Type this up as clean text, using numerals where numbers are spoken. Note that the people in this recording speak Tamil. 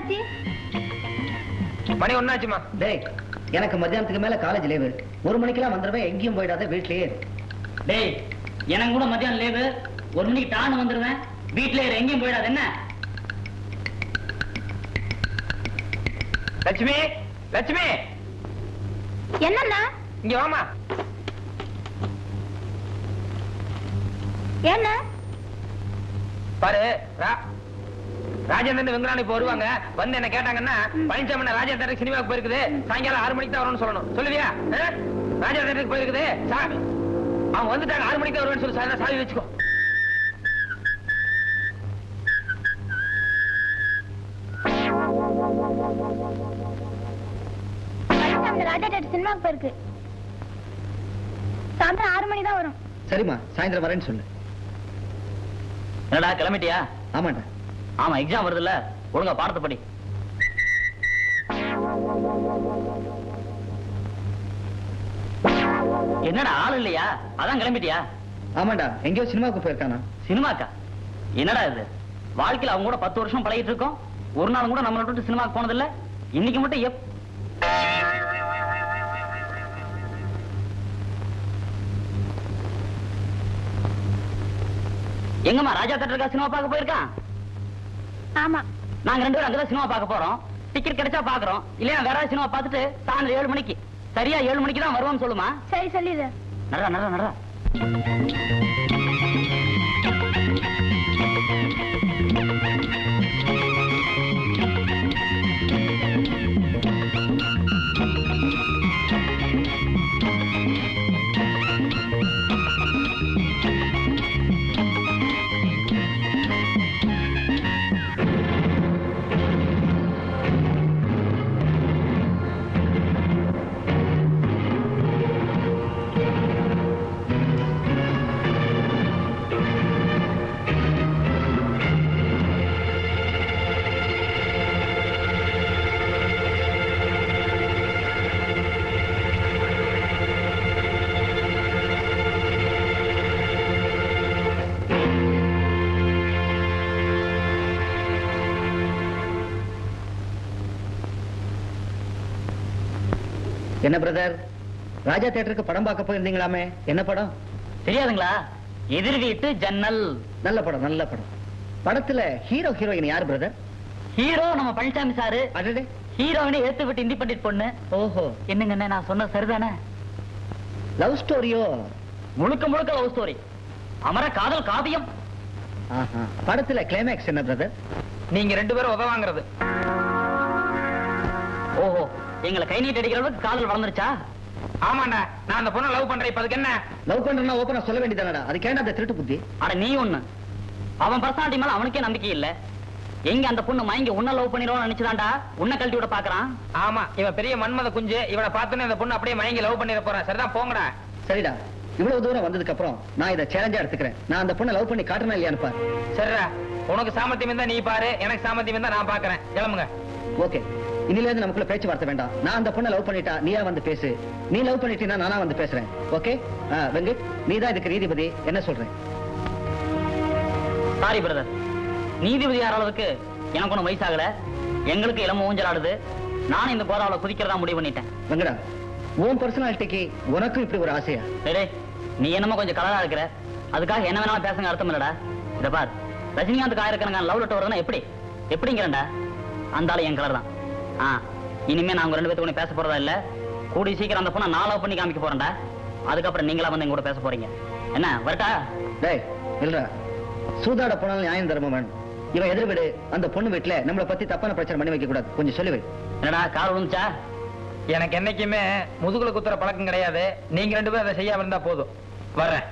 ஆச்சு? மணி ஒன்னாச்சுமா. டேய், எனக்கு மத்தியானத்துக்கு மேல காலேஜ் லீவு. 1 மணிக்கெல்லாம் வந்துடுவேன், எங்கேயும் போயிடாத, வீட்லயே. டேய், எனக்கு கூட மத்தியானம் லீவு. 1 மணிக்கு டான்னு வந்துடுவேன், வீட்லயே எங்கேயும் போயிடாது. என்ன லட்சுமி, லட்சுமி என்னண்ணா? இங்க வாமா. என்ன பாரு, ராஜேந்திரன் வெங்கடானி இப்ப வருவாங்க. வந்து என்ன கேட்டாங்கன்னா பழனிசாமி ராஜேந்திரன் சினிமாவுக்கு போயிருக்குது, சாயங்காலம் 6 மணிக்கு தான் வரணும்னு சொல்லணும். சொல்லுவியா? ராஜேந்திரனுக்கு போயிருக்குது, அவங்க வந்துட்டாங்க, 6 மணிக்கு தான் வருவேன்னு சொல்லி சாவி வச்சுக்கோ. ராஜா தேட்டர் சினிமாவுக்கு போயிருக்கு, சாயந்தரம் 6 மணி தான் வரும். சரிம்மா, சாயந்தரம் வரேன்னு சொல்லு. என்னடா கிளம்பிட்டியா? ஆமாண்டா. ஆமா, எக்ஸாம் வருதுல்ல, ஒழுங்கா பாடத்தை படி. என்னடா ஆள் இல்லையா? அதான் கிளம்பிட்டியா? ஆமாண்டா, எங்கேயோ சினிமாவுக்கு போயிருக்கானா. சினிமாக்கா? என்னடா இது, வாழ்க்கையில அவங்க கூட 10 வருஷம் பழகிட்டு இருக்கோம், ஒரு நாள் கூட நம்மளை விட்டு சினிமாக்கு போனதில்ல. இன்னைக்கு மட்டும் எங்கம்மா ராஜா தேட்டருக்கா சினிமா பார்க்க போயிருக்கான்? ஆமா, நாங்க 2 பேரும் அங்கதான் சினிமா பார்க்க போறோம். டிக்கெட் கிடைச்சா பாக்குறோம், இல்லையா வேற சினிமா பார்த்துட்டு சாயந்தரம் 7 மணிக்கு, சரியா 7 மணிக்கு தான் வருவோம்னு சொல்லுமா. சரி சொல்லிடு. நடரா நடரா நடரா. என்ன பிரதர், ராஜா தியேட்டருக்கு படம் பார்க்க போயிருந்தீங்களாமே, என்ன படம்? தெரியாதுங்களா? எதிர் வீட்டு ஜன்னல். நல்ல படம், நல்ல படம். படத்துல ஹீரோ ஹீரோயின் யாரு பிரதர்? ஹீரோ நம்ம பழனிசாமி சாரு. அடடே, ஹீரோயினை ஏத்து விட்டு இண்டிபெண்டன்ட் பொண்ணு. ஓஹோ, என்னங்க நான் சொன்ன சரிதானே? லவ் ஸ்டோரியோ? முழுக்க முழுக்க லவ் ஸ்டோரி, அமர காதல் காவியம். படத்துல கிளைமேக்ஸ் என்ன பிரதர்? நீங்க 2 பேரும் உதவாங்கிறது. ஓஹோ, எங்களை கை நீட்டி அடிக்கிற அளவுக்கு காதல் வளர்ந்துருச்சா? ஆமாண்டா, நான் அந்த பொண்ணை லவ் பண்றேன். இப்ப அதுக்கு என்ன? லவ் பண்றேன்னா ஓபனா சொல்ல வேண்டியதானடா, அது கேண்டா அந்த திருட்டு புத்தி. அட நீ ஒண்ணு, அவன் பர்சனாலிட்டி மேல அவனுக்கே நம்பிக்கை இல்ல. எங்க அந்த பொண்ணு மயங்கி உன்ன லவ் பண்ணிடுவோம் நினைச்சுதான்டா உன்னை கழட்டி விட பாக்குறான். ஆமா, இவன் பெரிய மன்மத குஞ்சு, இவனை பார்த்தோன்னே அந்த பொண்ணு அப்படியே மயங்கி லவ் பண்ணிட போறான். சரிதான், போங்கடா. சரிடா, இவ்வளவு தூரம் வந்ததுக்கு அப்புறம் நான் இதை சேலஞ்சா எடுத்துக்கிறேன். நான் அந்த பொண்ணை லவ் பண்ணி காட்டணும் இல்லையான்னு பாரு. சரிடா, உனக்கு சாமர்த்தியம் இருந்தா நீ பாரு, எனக்கு சாமர்த்தியம் இருந்தா நான் பாக்குறேன். கிளம்புங்க. ஓகே, இன்னில இருந்து நமக்குள்ள பேச்சுவார்த்தை வேண்டாம். நான் அந்த பொண்ணை லவ் பண்ணிட்டா நீயா வந்து பேசு, நீ லவ் பண்ணிட்டீனா நானா வந்து பேசுறேன். ஓகே வெங்கட், நீ தான் இதுக்கு நீதிபதி, என்ன சொல்றேன்? சாரி பிரதர், நீதிபதி யார அளவுக்கு எனக்கு ஒன்னும் வயசாகல. எங்களுக்கு இளம ஊஞ்சல் ஆடுது. நானும் இந்த கோதாவில குதிக்கிறதா முடிவு பண்ணிட்டேன். வெங்கடா, உன் பர்சனாலிட்டிக்கு உனக்கும் இப்படி ஒரு ஆசையா? சரி, நீ என்னமோ கொஞ்சம் கலரா இருக்கிற, அதுக்காக என்ன வேணாலும் பேசுங்க அர்த்தம் இல்லடா. இத பார், ரஜினிகாந்த் ஆயிரக்கணக்கான லவ் லெட்டர் வருதுன்னா எப்படிங்கிறண்டா? அந்த ஆளு என் கலர் தான். இனிமே நாங்க 2 பேத்துக்கு பேச போறதா இல்ல. கூடி சீக்கிரம் அந்த பொண்ணை நான் லவ் பண்ணி காமிக்க போறேன்டா. அதுக்கப்புறம் நீங்களா வந்து எங்க கூட பேச போறீங்க. என்ன வரட்டா? டேய் இல்லடா, சூதாட போனாலும் நியாயம் தர்மம் வேணும். இவன் எதிர் வீடு, அந்த பொண்ணு வீட்டுல நம்மளை பத்தி தப்பான பிரச்சனை பண்ணி வைக்க கூடாது. கொஞ்சம் சொல்லி வை. என்னடா கால் விழுந்துச்சா? எனக்கு என்னைக்குமே முதுகுல குத்துற பழக்கம் கிடையாது. நீங்க 2 பேரும் அதை செய்யாம இருந்தா போதும். வர்றேன்.